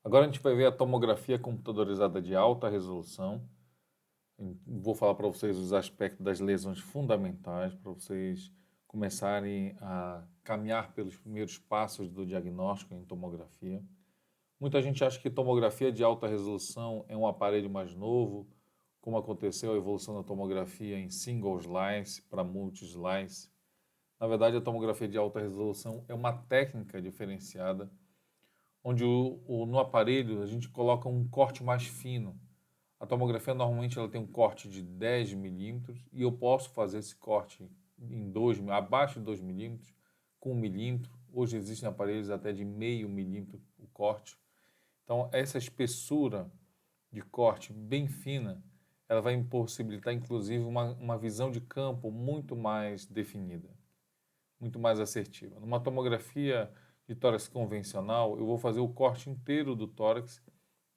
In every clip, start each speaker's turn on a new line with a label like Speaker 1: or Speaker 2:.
Speaker 1: Agora a gente vai ver a tomografia computadorizada de alta resolução. Vou falar para vocês os aspectos das lesões fundamentais, para vocês começarem a caminhar pelos primeiros passos do diagnóstico em tomografia. Muita gente acha que tomografia de alta resolução é um aparelho mais novo, como aconteceu a evolução da tomografia em single slice para multi-slice. Na verdade, a tomografia de alta resolução é uma técnica diferenciada onde no aparelho a gente coloca um corte mais fino. A tomografia normalmente ela tem um corte de 10 milímetros e eu posso fazer esse corte em abaixo de 2 milímetros, com 1 milímetro. Hoje existem aparelhos até de meio milímetro o corte. Então, essa espessura de corte bem fina, ela vai impossibilitar, inclusive, uma visão de campo muito mais definida, muito mais assertiva. Numa tomografia de tórax convencional, eu vou fazer o corte inteiro do tórax.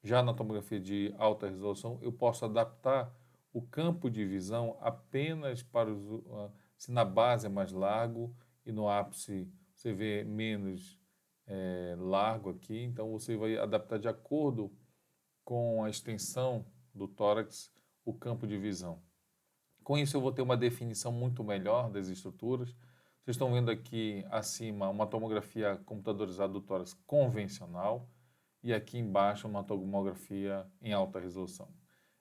Speaker 1: Já na tomografia de alta resolução, eu posso adaptar o campo de visão apenas para se na base é mais largo e no ápice você vê menos largo aqui, então você vai adaptar de acordo com a extensão do tórax o campo de visão. Com isso eu vou ter uma definição muito melhor das estruturas. Vocês estão vendo aqui acima uma tomografia computadorizada do tórax convencional e aqui embaixo uma tomografia em alta resolução.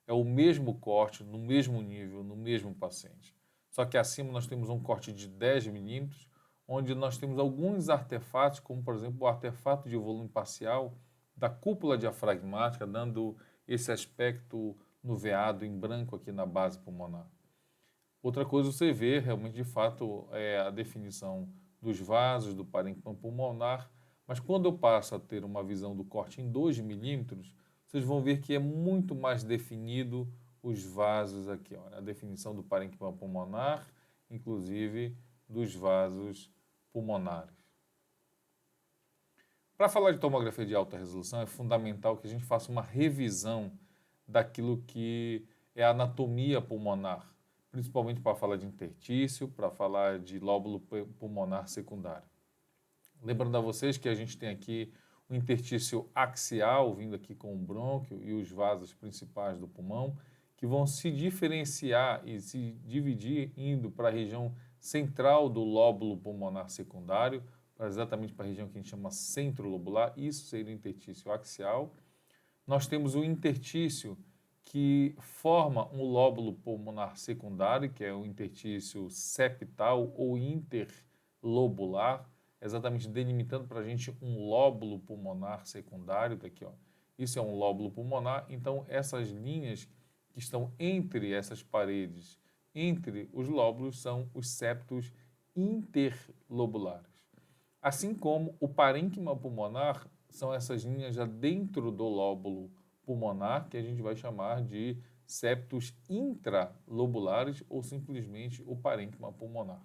Speaker 1: É o mesmo corte, no mesmo nível, no mesmo paciente. Só que acima nós temos um corte de 10 milímetros, onde nós temos alguns artefatos, como por exemplo o artefato de volume parcial da cúpula diafragmática, dando esse aspecto nuveado em branco aqui na base pulmonar. Outra coisa você vê realmente de fato é a definição dos vasos, do parênquima pulmonar, mas quando eu passo a ter uma visão do corte em 2 milímetros, vocês vão ver que é muito mais definido os vasos aqui, ó, a definição do parênquima pulmonar, inclusive dos vasos pulmonares. Para falar de tomografia de alta resolução, é fundamental que a gente faça uma revisão daquilo que é a anatomia pulmonar, principalmente para falar de intertício, para falar de lóbulo pulmonar secundário. Lembrando a vocês que a gente tem aqui o intertício axial, vindo aqui com o brônquio e os vasos principais do pulmão, que vão se diferenciar e se dividir indo para a região central do lóbulo pulmonar secundário, exatamente para a região que a gente chama centro lobular, isso seria o intertício axial. Nós temos o intertício que forma um lóbulo pulmonar secundário, que é o intertício septal ou interlobular, exatamente delimitando para a gente um lóbulo pulmonar secundário, daqui, ó. Isso é um lóbulo pulmonar, então essas linhas que estão entre essas paredes, entre os lóbulos, são os septos interlobulares. Assim como o parênquima pulmonar são essas linhas já dentro do lóbulo pulmonar, que a gente vai chamar de septos intralobulares ou simplesmente o parênquima pulmonar.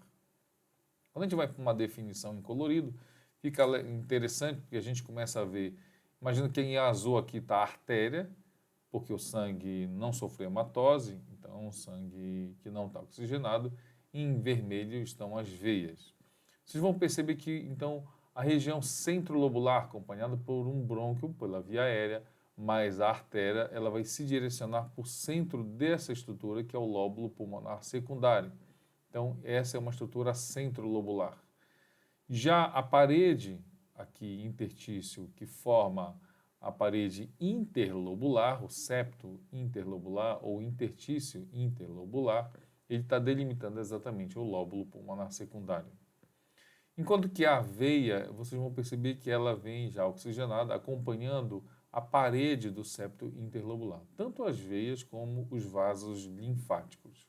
Speaker 1: Quando a gente vai para uma definição em colorido, fica interessante porque a gente começa a ver, imagina que em azul aqui está a artéria, porque o sangue não sofreu hematose, então o sangue que não está oxigenado, e em vermelho estão as veias. Vocês vão perceber que, então, a região centrolobular, acompanhada por um brônquio, pela via aérea, mais a artéria, ela vai se direcionar para o centro dessa estrutura, que é o lóbulo pulmonar secundário. Então, essa é uma estrutura centrolobular. Já a parede, aqui, intertício, que forma a parede interlobular, o septo interlobular ou intertício interlobular, ele está delimitando exatamente o lóbulo pulmonar secundário. Enquanto que a veia, vocês vão perceber que ela vem já oxigenada, acompanhando a parede do septo interlobular, tanto as veias como os vasos linfáticos.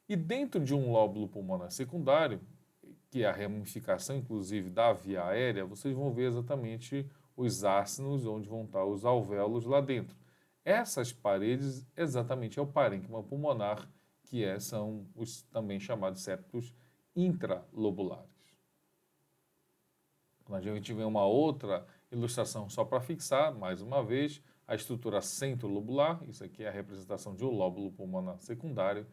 Speaker 1: E dentro de um lóbulo pulmonar secundário, que é a ramificação, inclusive, da via aérea, vocês vão ver exatamente os ácinos, onde vão estar os alvéolos lá dentro. Essas paredes, exatamente, é o parênquima pulmonar, que são os também chamados septos intralobulares. A gente vê uma outra ilustração só para fixar, mais uma vez, a estrutura centrolobular, isso aqui é a representação de um lóbulo pulmonar secundário,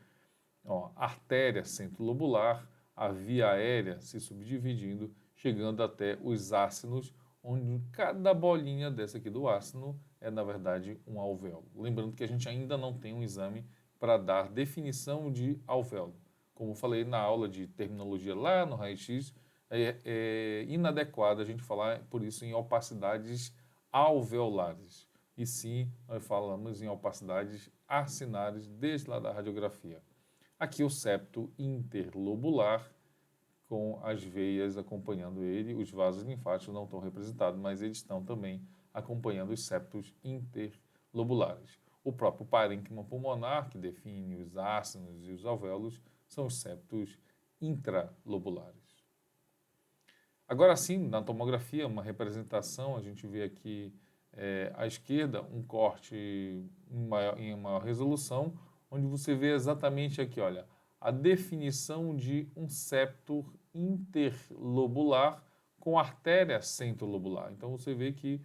Speaker 1: ó, artéria centrolobular, a via aérea se subdividindo, chegando até os ácinos, onde cada bolinha dessa aqui do ácido é, na verdade, um alvéolo. Lembrando que a gente ainda não tem um exame para dar definição de alvéolo. Como falei na aula de terminologia lá no raio-x, é inadequado a gente falar, por isso, em opacidades alveolares. E sim, nós falamos em opacidades acinares desde lá da radiografia. Aqui o septo interlobular, com as veias acompanhando ele, os vasos linfáticos não estão representados, mas eles estão também acompanhando os septos interlobulares. O próprio parênquima pulmonar, que define os ácinos e os alvéolos, são os septos intralobulares. Agora sim, na tomografia, uma representação, a gente vê aqui à esquerda um corte em maior resolução, onde você vê exatamente aqui, olha, a definição de um septo interlobular com artéria centrolobular. Então você vê que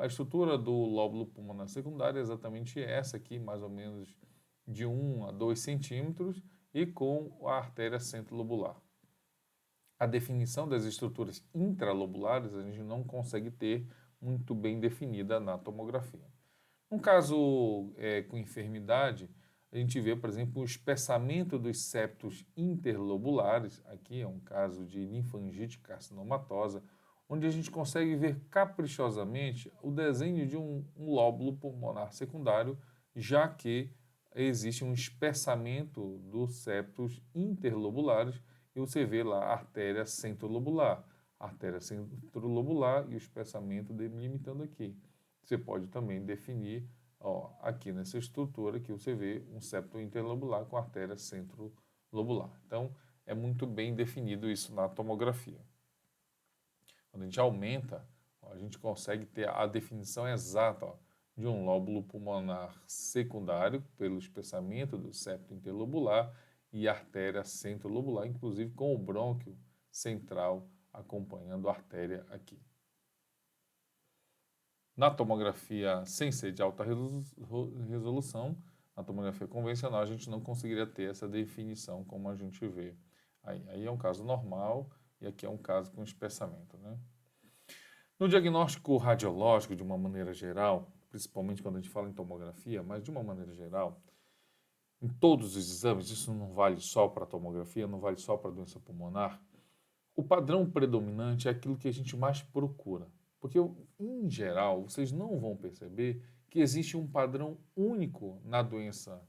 Speaker 1: a estrutura do lóbulo pulmonar secundário é exatamente essa aqui, mais ou menos de 1 a 2 centímetros, e com a artéria centrolobular. A definição das estruturas intralobulares a gente não consegue ter muito bem definida na tomografia. Num caso com enfermidade, a gente vê, por exemplo, o espessamento dos septos interlobulares. Aqui é um caso de linfangite carcinomatosa, onde a gente consegue ver caprichosamente o desenho de um lóbulo pulmonar secundário, já que existe um espessamento dos septos interlobulares e você vê lá a artéria centrolobular e o espessamento delimitando aqui. Você pode também definir aqui nessa estrutura que você vê um septo interlobular com artéria centrolobular. Então, é muito bem definido isso na tomografia. Quando a gente aumenta, a gente consegue ter a definição exata de um lóbulo pulmonar secundário pelo espessamento do septo interlobular e artéria centrolobular, inclusive com o brônquio central acompanhando a artéria aqui. Na tomografia sem ser de alta resolução, na tomografia convencional, a gente não conseguiria ter essa definição como a gente vê aí. Aí é um caso normal e aqui é um caso com espessamento, né? No diagnóstico radiológico, de uma maneira geral, principalmente quando a gente fala em tomografia, mas de uma maneira geral, em todos os exames, isso não vale só para a tomografia, não vale só para a doença pulmonar, o padrão predominante é aquilo que a gente mais procura. Porque, em geral, vocês não vão perceber que existe um padrão único na doença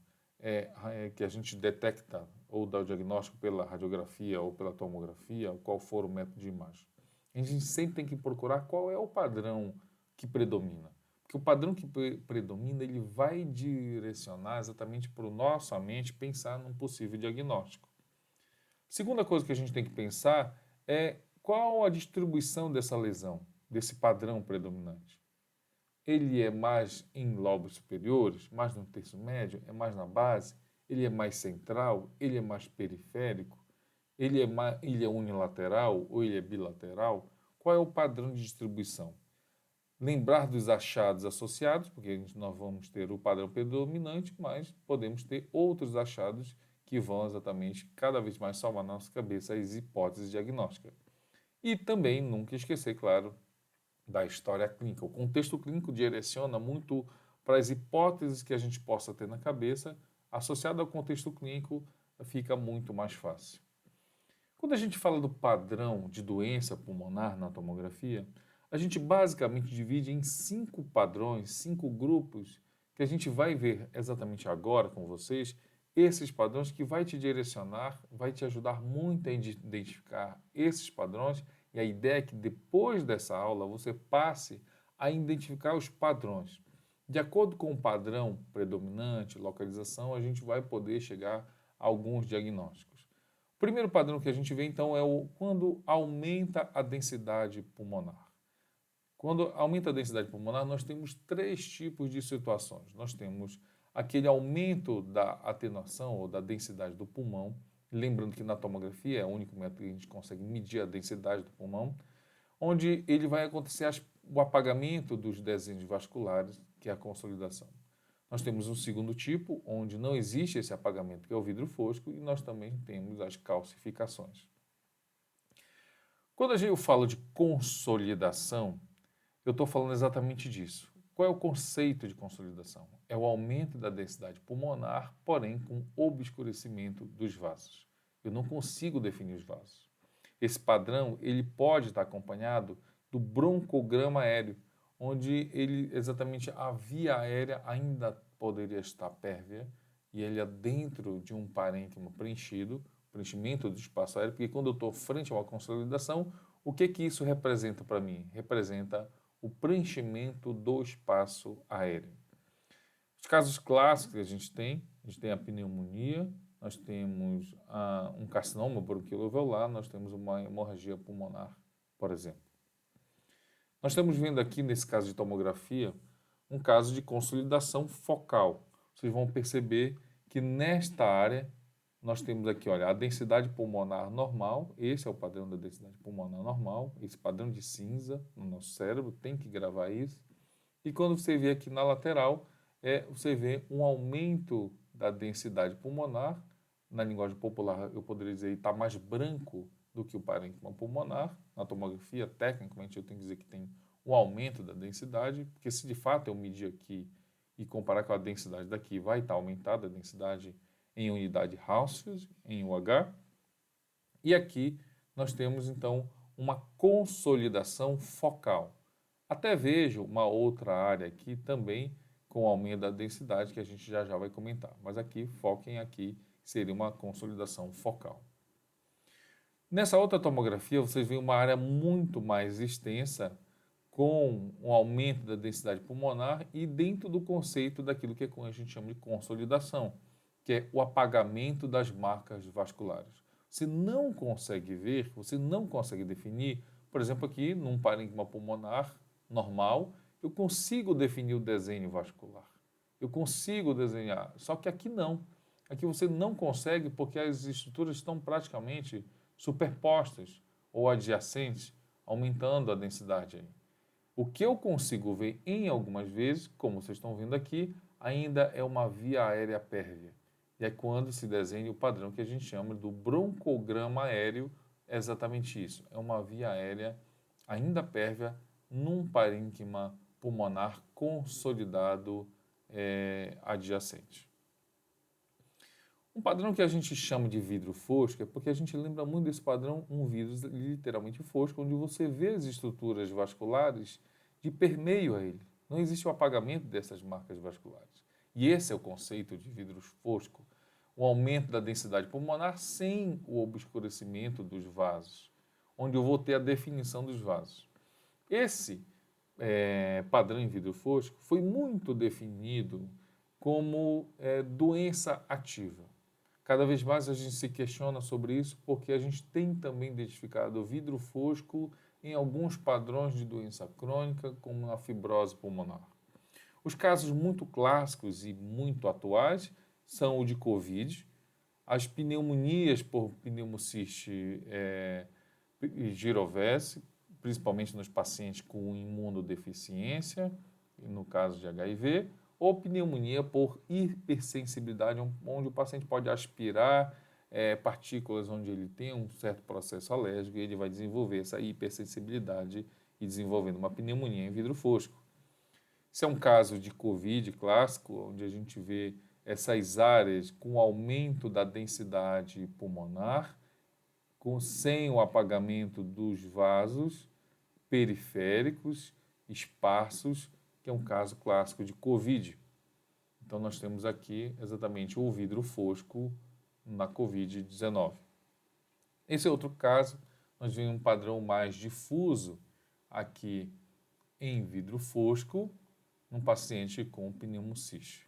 Speaker 1: que a gente detecta ou dá o diagnóstico pela radiografia ou pela tomografia, ou qual for o método de imagem. A gente sempre tem que procurar qual é o padrão que predomina. Porque o padrão que predomina, ele vai direcionar exatamente para a nossa mente pensar num possível diagnóstico. Segunda coisa que a gente tem que pensar é qual a distribuição dessa lesão, desse padrão predominante. Ele é mais em lobos superiores, mais no terço médio, é mais na base, ele é mais central, ele é mais periférico, ele é unilateral ou ele é bilateral? Qual é o padrão de distribuição? Lembrar dos achados associados, porque nós vamos ter o padrão predominante, mas podemos ter outros achados que vão exatamente cada vez mais salvar na nossa cabeça as hipóteses diagnósticas. E também nunca esquecer, claro, da história clínica. O contexto clínico direciona muito para as hipóteses que a gente possa ter na cabeça, associado ao contexto clínico, fica muito mais fácil. Quando a gente fala do padrão de doença pulmonar na tomografia, a gente basicamente divide em 5 padrões, 5 grupos, que a gente vai ver exatamente agora com vocês, esses padrões que vai te direcionar, vai te ajudar muito a identificar esses padrões, e a ideia é que depois dessa aula você passe a identificar os padrões. De acordo com o padrão predominante, localização, a gente vai poder chegar a alguns diagnósticos. O primeiro padrão que a gente vê, então, é quando aumenta a densidade pulmonar. Quando aumenta a densidade pulmonar, nós temos 3 tipos de situações. Nós temos aquele aumento da atenuação ou da densidade do pulmão, lembrando que na tomografia é o único método que a gente consegue medir a densidade do pulmão, onde ele vai acontecer o apagamento dos desenhos vasculares, que é a consolidação. Nós temos um segundo tipo, onde não existe esse apagamento, que é o vidro fosco, e nós também temos as calcificações. Quando eu falo de consolidação, eu estou falando exatamente disso. Qual é o conceito de consolidação? É o aumento da densidade pulmonar, porém com obscurecimento dos vasos. Eu não consigo definir os vasos. Esse padrão ele pode estar acompanhado do broncograma aéreo, onde ele exatamente a via aérea ainda poderia estar pérvia e ele é dentro de um parênquima preenchido, preenchimento do espaço aéreo, porque quando eu estou frente a uma consolidação, o que isso representa para mim? Representa o preenchimento do espaço aéreo. Os casos clássicos que a gente tem a pneumonia, nós temos um carcinoma bronquiloalveolar, nós temos uma hemorragia pulmonar, por exemplo. Nós estamos vendo aqui, nesse caso de tomografia, um caso de consolidação focal. Vocês vão perceber que nesta área nós temos aqui, olha, a densidade pulmonar normal, esse é o padrão da densidade pulmonar normal, esse padrão de cinza no nosso cérebro, tem que gravar isso. E quando você vê aqui na lateral, você vê um aumento da densidade pulmonar, na linguagem popular eu poderia dizer está mais branco do que o parênquima pulmonar, na tomografia, tecnicamente eu tenho que dizer que tem um aumento da densidade, porque se de fato eu medir aqui e comparar com a densidade daqui, vai estar aumentada a densidade em unidade Hounsfield, em UH. E aqui nós temos então uma consolidação focal. Até vejo uma outra área aqui também com aumento da densidade que a gente já vai comentar. Mas aqui, foquem aqui, seria uma consolidação focal. Nessa outra tomografia, vocês veem uma área muito mais extensa com um aumento da densidade pulmonar e dentro do conceito daquilo que a gente chama de consolidação, que é o apagamento das marcas vasculares. Você não consegue ver, você não consegue definir, por exemplo, aqui num parênquima pulmonar normal, eu consigo definir o desenho vascular. Eu consigo desenhar, só que aqui não. Aqui você não consegue porque as estruturas estão praticamente superpostas ou adjacentes, aumentando a densidade aí. O que eu consigo ver em algumas vezes, como vocês estão vendo aqui, ainda é uma via aérea pérvia. E é quando se desenha o padrão que a gente chama do broncograma aéreo, é exatamente isso. É uma via aérea ainda pérvia num parênquima pulmonar consolidado adjacente. Um padrão que a gente chama de vidro fosco é porque a gente lembra muito desse padrão, um vidro literalmente fosco, onde você vê as estruturas vasculares de permeio a ele. Não existe o apagamento dessas marcas vasculares. E esse é o conceito de vidro fosco, o aumento da densidade pulmonar sem o obscurecimento dos vasos, onde eu vou ter a definição dos vasos. Esse padrão em vidro fosco foi muito definido como doença ativa. Cada vez mais a gente se questiona sobre isso porque a gente tem também identificado o vidro fosco em alguns padrões de doença crônica, como a fibrose pulmonar. Os casos muito clássicos e muito atuais são o de Covid, as pneumonias por pneumociste girovese, principalmente nos pacientes com imunodeficiência, no caso de HIV, ou pneumonia por hipersensibilidade, onde o paciente pode aspirar partículas onde ele tem um certo processo alérgico e ele vai desenvolver essa hipersensibilidade e desenvolvendo uma pneumonia em vidro fosco. Isso é um caso de COVID clássico, onde a gente vê essas áreas com aumento da densidade pulmonar, sem o apagamento dos vasos periféricos esparsos, que é um caso clássico de COVID. Então, nós temos aqui exatamente o vidro fosco na COVID-19. Esse é outro caso, nós vemos um padrão mais difuso aqui em vidro fosco, num paciente com pneumociste.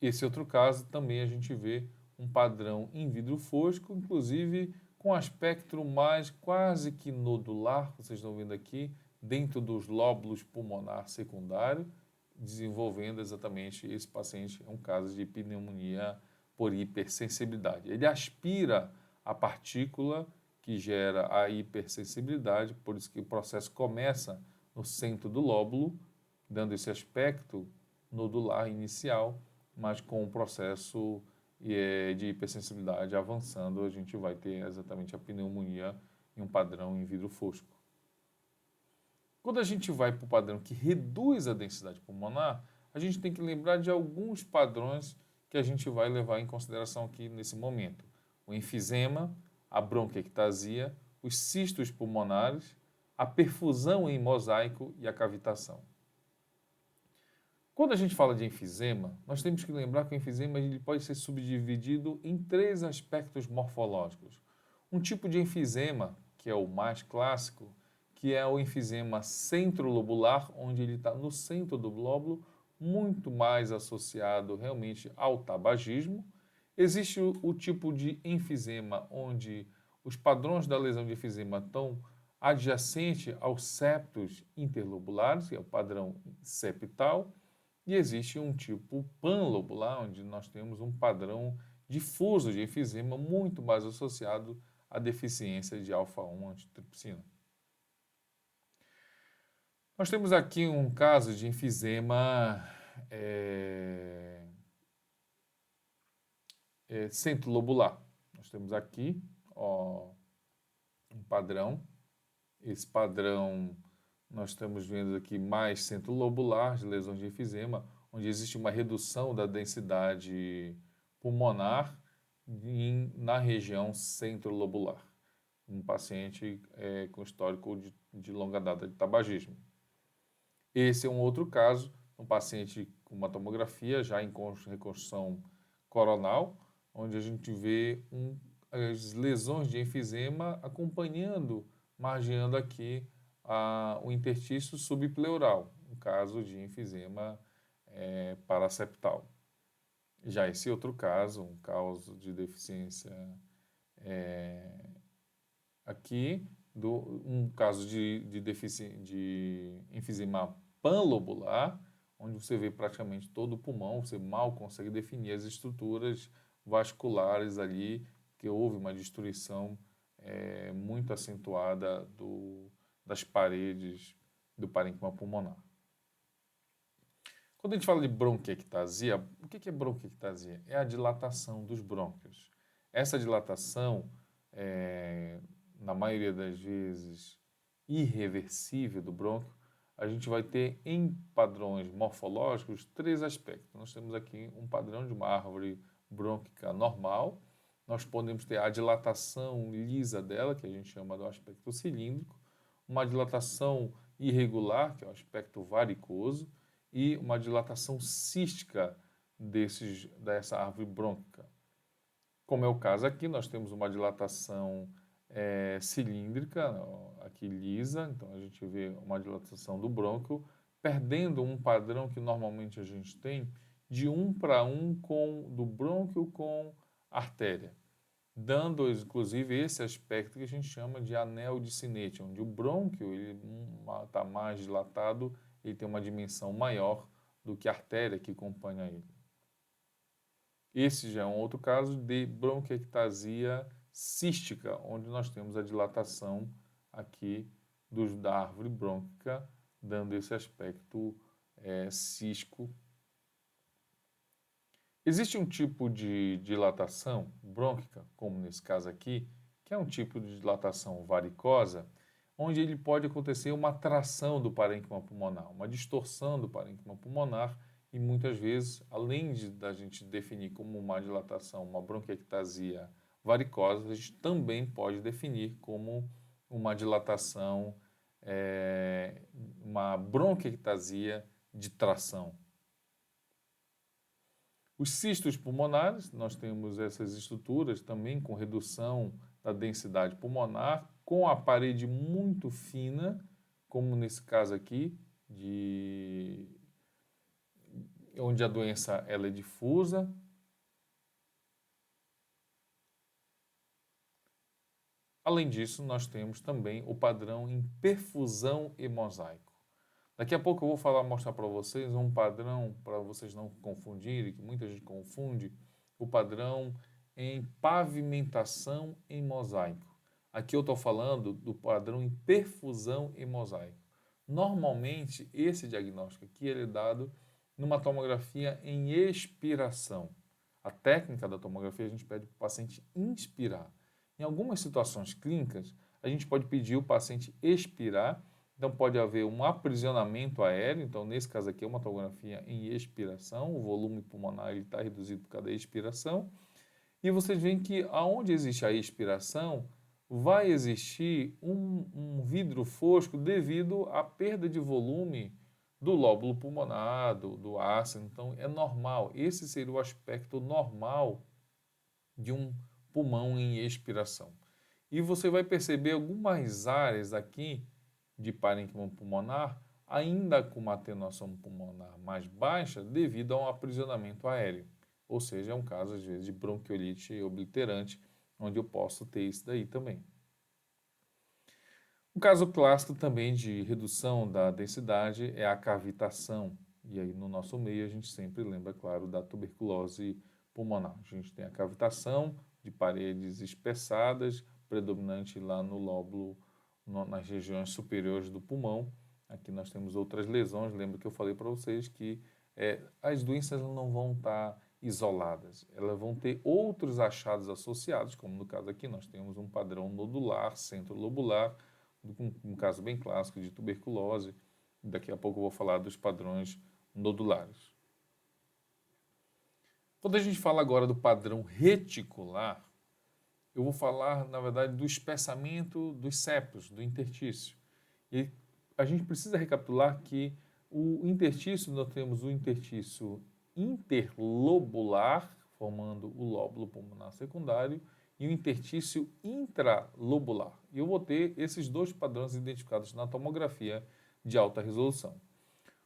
Speaker 1: Esse outro caso também a gente vê um padrão em vidro fosco, inclusive com aspecto mais quase que nodular, vocês estão vendo aqui, dentro dos lóbulos pulmonar secundário, desenvolvendo exatamente esse paciente, é um caso de pneumonia por hipersensibilidade. Ele aspira a partícula que gera a hipersensibilidade, por isso que o processo começa no centro do lóbulo, dando esse aspecto nodular inicial, mas com o processo de hipersensibilidade avançando, a gente vai ter exatamente a pneumonia em um padrão em vidro fosco. Quando a gente vai para o padrão que reduz a densidade pulmonar, a gente tem que lembrar de alguns padrões que a gente vai levar em consideração aqui nesse momento. O enfisema, a bronquiectasia, os cistos pulmonares, a perfusão em mosaico e a cavitação. Quando a gente fala de enfisema, nós temos que lembrar que o enfisema ele pode ser subdividido em 3 aspectos morfológicos. Um tipo de enfisema, que é o mais clássico, que é o enfisema centrolobular, onde ele está no centro do glóbulo, muito mais associado realmente ao tabagismo. Existe o tipo de enfisema onde os padrões da lesão de enfisema estão adjacentes aos septos interlobulares, que é o padrão septal. E existe um tipo panlobular, onde nós temos um padrão difuso de enfisema muito mais associado à deficiência de alfa-1 antitripsina. Nós temos aqui um caso de enfisema centrolobular. Nós temos aqui um padrão. Esse padrão nós estamos vendo aqui mais centrolobular de lesões de enfisema, onde existe uma redução da densidade pulmonar na região centrolobular. Um paciente com histórico de longa data de tabagismo. Esse é um outro caso, um paciente com uma tomografia já em reconstrução coronal, onde a gente vê as lesões de enfisema acompanhando, margeando aqui o interstício subpleural, um caso de enfisema paraseptal. Já esse outro caso, um caso de deficiência aqui, um caso de enfisema panlobular, onde você vê praticamente todo o pulmão, você mal consegue definir as estruturas vasculares ali, que houve uma destruição muito acentuada das paredes do parênquima pulmonar. Quando a gente fala de bronquiectasia, o que é bronquiectasia? É a dilatação dos brônquios. Essa dilatação, na maioria das vezes, irreversível do brônquio, a gente vai ter em padrões morfológicos 3 aspectos. Nós temos aqui um padrão de uma árvore brônquica normal. Nós podemos ter a dilatação lisa dela, que a gente chama do aspecto cilíndrico, uma dilatação irregular, que é o aspecto varicoso, e uma dilatação cística dessa árvore brônquica. Como é o caso aqui, nós temos uma dilatação cilíndrica, aqui lisa, então a gente vê uma dilatação do brônquio, perdendo um padrão que normalmente a gente tem de 1:1 do brônquio com artéria, dando inclusive esse aspecto que a gente chama de anel de Sinetti, onde o brônquio está mais dilatado, ele tem uma dimensão maior do que a artéria que acompanha ele. Esse já é um outro caso de bronquiectasia cística, onde nós temos a dilatação aqui da árvore brônquica, dando esse aspecto cístico. Existe um tipo de dilatação brônquica, como nesse caso aqui, que é um tipo de dilatação varicosa, onde ele pode acontecer uma tração do parênquima pulmonar, uma distorção do parênquima pulmonar, e muitas vezes, além da gente definir como uma dilatação, uma bronquiectasia varicosa, a gente também pode definir como uma dilatação, uma bronquiectasia de tração. Os cistos pulmonares, nós temos essas estruturas também com redução da densidade pulmonar, com a parede muito fina, como nesse caso aqui, onde a doença ela é difusa. Além disso, nós temos também o padrão em perfusão e mosaico. Daqui a pouco eu vou mostrar para vocês um padrão, para vocês não confundirem, que muita gente confunde, o padrão em pavimentação em mosaico. Aqui eu estou falando do padrão em perfusão em mosaico. Normalmente, esse diagnóstico aqui ele é dado numa tomografia em expiração. A técnica da tomografia, a gente pede para o paciente inspirar. Em algumas situações clínicas, a gente pode pedir o paciente expirar, Então, pode haver um aprisionamento aéreo. Então, nesse caso aqui, é uma tomografia em expiração. O volume pulmonar está reduzido por causa da expiração. E vocês veem que aonde existe a expiração, vai existir um vidro fosco devido à perda de volume do lóbulo pulmonar, do ácido. Então, é normal. Esse seria o aspecto normal de um pulmão em expiração. E você vai perceber algumas áreas aqui de parênquima pulmonar ainda com uma atenuação pulmonar mais baixa devido a um aprisionamento aéreo. Ou seja, é um caso, às vezes, de bronquiolite obliterante, onde eu posso ter isso daí também. Um caso clássico também de redução da densidade é a cavitação. E aí, no nosso meio, a gente sempre lembra, claro, da tuberculose pulmonar. A gente tem a cavitação de paredes espessadas, predominante lá no lóbulo, nas regiões superiores do pulmão. Aqui nós temos outras lesões. Lembra que eu falei para vocês que as doenças não vão estar isoladas. Elas vão ter outros achados associados, como no caso aqui nós temos um padrão nodular, centrolobular, um caso bem clássico de tuberculose. Daqui a pouco eu vou falar dos padrões nodulares. Quando a gente fala agora do padrão reticular, eu vou falar, na verdade, do espessamento dos septos, do interstício. E a gente precisa recapitular que o interstício, nós temos o interstício interlobular, formando o lóbulo pulmonar secundário, e o interstício intralobular. E eu vou ter esses dois padrões identificados na tomografia de alta resolução.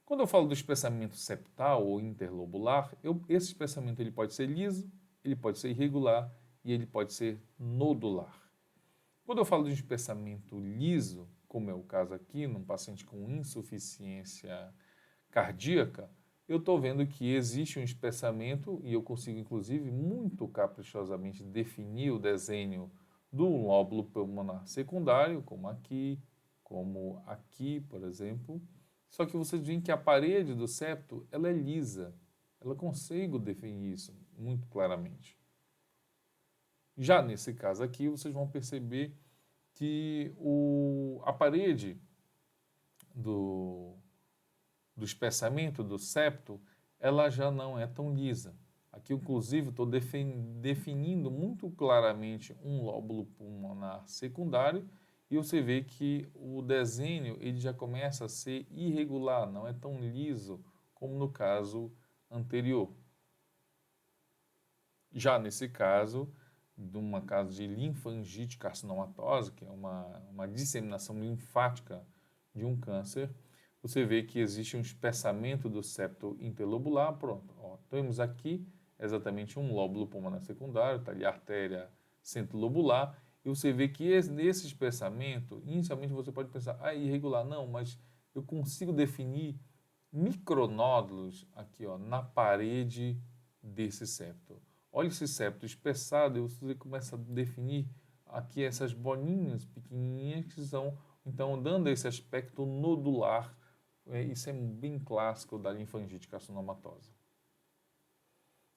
Speaker 1: Quando eu falo do espessamento septal ou interlobular, esse espessamento ele pode ser liso, ele pode ser irregular e ele pode ser nodular. Quando eu falo de espessamento liso, como é o caso aqui, num paciente com insuficiência cardíaca, eu estou vendo que existe um espessamento e eu consigo, inclusive, muito caprichosamente definir o desenho do lóbulo pulmonar secundário, como aqui, por exemplo. Só que vocês veem que a parede do septo ela é lisa. Ela consigo definir isso muito claramente. Já nesse caso aqui, vocês vão perceber que a parede do espessamento do septo, ela já não é tão lisa. Aqui, inclusive, estou definindo muito claramente um lóbulo pulmonar secundário e você vê que o desenho ele já começa a ser irregular, não é tão liso como no caso anterior. Já nesse caso, de uma caso de linfangite carcinomatosa, que é uma disseminação linfática de um câncer, você vê que existe um espessamento do septo interlobular. Pronto, ó, temos aqui exatamente um lóbulo pulmonar secundário, está ali a artéria centrolobular, e você vê que nesse espessamento, inicialmente você pode pensar, irregular, não, mas eu consigo definir micronódulos aqui ó, na parede desse septo. Olha esse septo espessado e você começa a definir aqui essas bolinhas pequenininhas que são, então, dando esse aspecto nodular. Isso é bem clássico da linfangite carcinomatosa.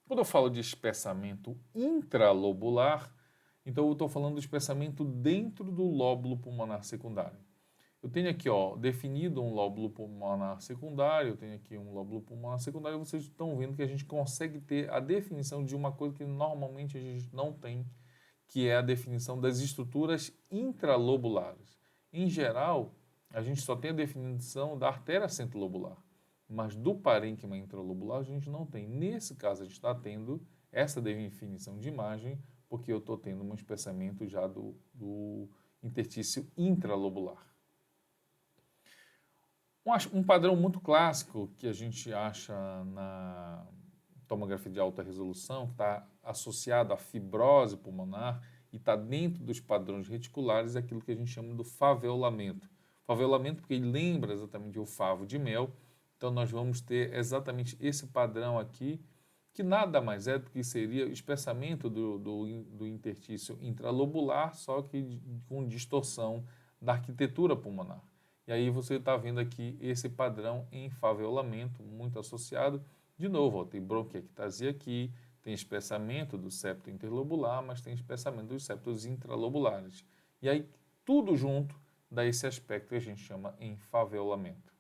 Speaker 1: Quando eu falo de espessamento intralobular, então eu estou falando do espessamento dentro do lóbulo pulmonar secundário. Eu tenho aqui definido um lóbulo pulmonar secundário, eu tenho aqui um lóbulo pulmonar secundário, e vocês estão vendo que a gente consegue ter a definição de uma coisa que normalmente a gente não tem, que é a definição das estruturas intralobulares. Em geral, a gente só tem a definição da artéria centrolobular, mas do parênquima intralobular a gente não tem. Nesse caso, a gente está tendo essa definição de imagem, porque eu estou tendo um espessamento já do interstício intralobular. Um padrão muito clássico que a gente acha na tomografia de alta resolução, que está associado à fibrose pulmonar e está dentro dos padrões reticulares, é aquilo que a gente chama do faveolamento. Faveolamento porque ele lembra exatamente o favo de mel, então nós vamos ter exatamente esse padrão aqui, que nada mais é do que seria o espessamento do interstício intralobular, só que com distorção da arquitetura pulmonar. E aí você está vendo aqui esse padrão em faveolamento, muito associado. De novo, tem bronquiectasia aqui, tem espessamento do septo interlobular, mas tem espessamento dos septos intralobulares. E aí, tudo junto, dá esse aspecto que a gente chama enfavelamento.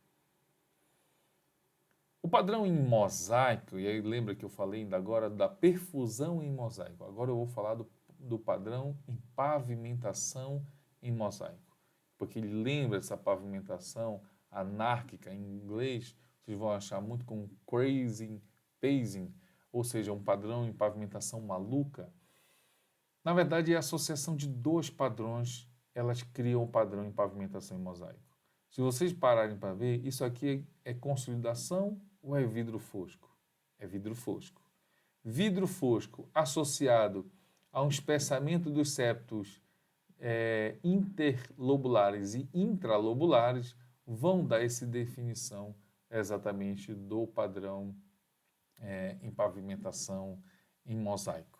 Speaker 1: O padrão em mosaico, e aí lembra que eu falei ainda agora da perfusão em mosaico. Agora eu vou falar do padrão em pavimentação em mosaico. Porque ele lembra essa pavimentação anárquica, em inglês, vocês vão achar muito com crazy paving, ou seja, um padrão em pavimentação maluca. Na verdade, é a associação de dois padrões, elas criam o padrão em pavimentação em mosaico. Se vocês pararem para ver, isso aqui é consolidação ou é vidro fosco? É vidro fosco. Vidro fosco associado a um espessamento dos septos interlobulares e intralobulares vão dar essa definição exatamente do padrão em pavimentação em mosaico.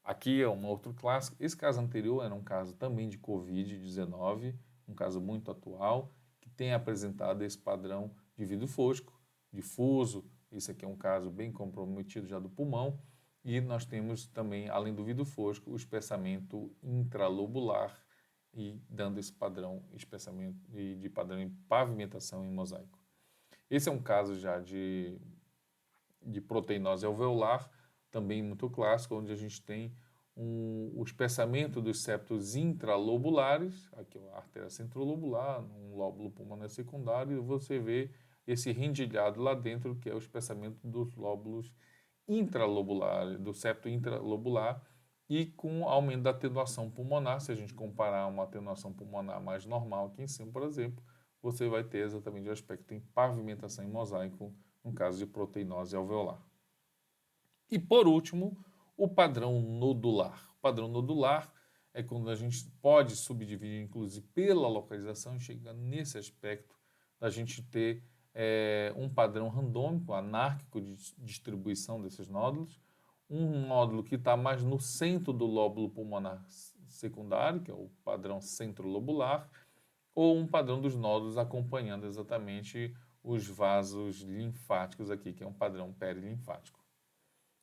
Speaker 1: Aqui é um outro clássico. Esse caso anterior era um caso também de Covid-19, um caso muito atual, que tem apresentado esse padrão de vidro fosco, difuso. Esse aqui é um caso bem comprometido já do pulmão. E nós temos também, além do vidro fosco, o espessamento intralobular e dando esse padrão espessamento de padrão em pavimentação em mosaico. Esse é um caso já de proteinose alveolar, também muito clássico, onde a gente tem o espessamento dos septos intralobulares, aqui a artéria centrolobular, um lóbulo pulmonar secundário, e você vê esse rendilhado lá dentro, que é o espessamento dos lóbulos intralobulares, do septo intralobular, e com aumento da atenuação pulmonar. Se a gente comparar uma atenuação pulmonar mais normal aqui em cima, por exemplo, você vai ter exatamente o aspecto em pavimentação em mosaico, no caso de proteinose alveolar. E por último, o padrão nodular. O padrão nodular é quando a gente pode subdividir, inclusive pela localização, e chega nesse aspecto da gente ter um padrão randômico, anárquico de distribuição desses nódulos, um nódulo que está mais no centro do lóbulo pulmonar secundário, que é o padrão centrolobular, ou um padrão dos nódulos acompanhando exatamente os vasos linfáticos aqui, que é um padrão perilinfático.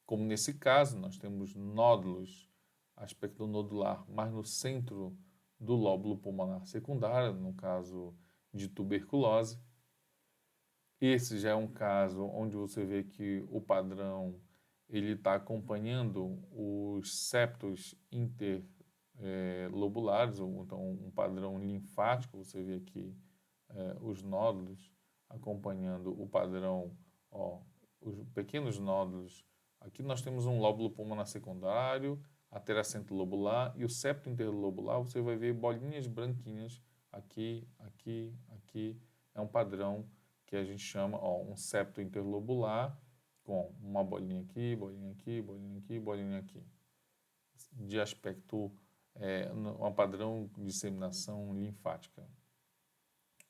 Speaker 1: Como nesse caso, nós temos nódulos, aspecto nodular, mais no centro do lóbulo pulmonar secundário, no caso de tuberculose. Esse já é um caso onde você vê que o padrão ele está acompanhando os septos interlobulares, ou então um padrão linfático. Você vê aqui os nódulos acompanhando o padrão, os pequenos nódulos. Aqui nós temos um lóbulo pulmonar secundário, artéria centrolobular e o septo interlobular. Você vai ver bolinhas branquinhas aqui, aqui, aqui. É um padrão que a gente chama um septo interlobular com uma bolinha aqui, bolinha aqui, bolinha aqui, bolinha aqui. De aspecto, um padrão de disseminação linfática.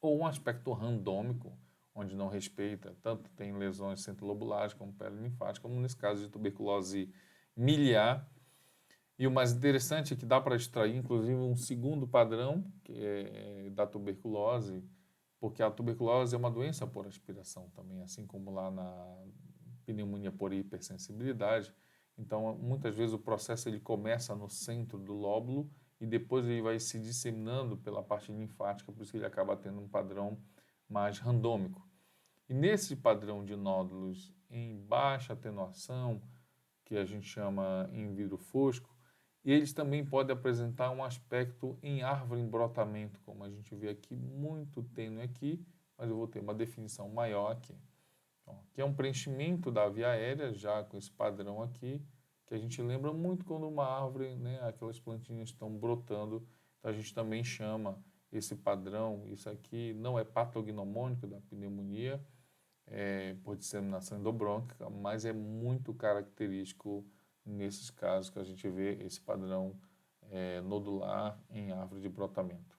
Speaker 1: Ou um aspecto randômico, onde não respeita, tanto tem lesões centrolobulares como perilinfáticas, como nesse caso de tuberculose miliar. E o mais interessante é que dá para extrair, inclusive, um segundo padrão, que é da tuberculose, porque a tuberculose é uma doença por aspiração também, assim como lá na pneumonia por hipersensibilidade. Então, muitas vezes o processo ele começa no centro do lóbulo e depois ele vai se disseminando pela parte linfática, por isso que ele acaba tendo um padrão mais randômico. E nesse padrão de nódulos em baixa atenuação, que a gente chama em vidro fosco, eles também podem apresentar um aspecto em árvore em brotamento, como a gente vê aqui, muito tênue aqui, mas eu vou ter uma definição maior aqui. Então, aqui é um preenchimento da via aérea, já com esse padrão aqui, que a gente lembra muito quando uma árvore, né, aquelas plantinhas estão brotando, então a gente também chama esse padrão, isso aqui não é patognomônico da pneumonia, por disseminação endobrônquica, mas é muito característico nesses casos que a gente vê esse padrão nodular em árvore de brotamento.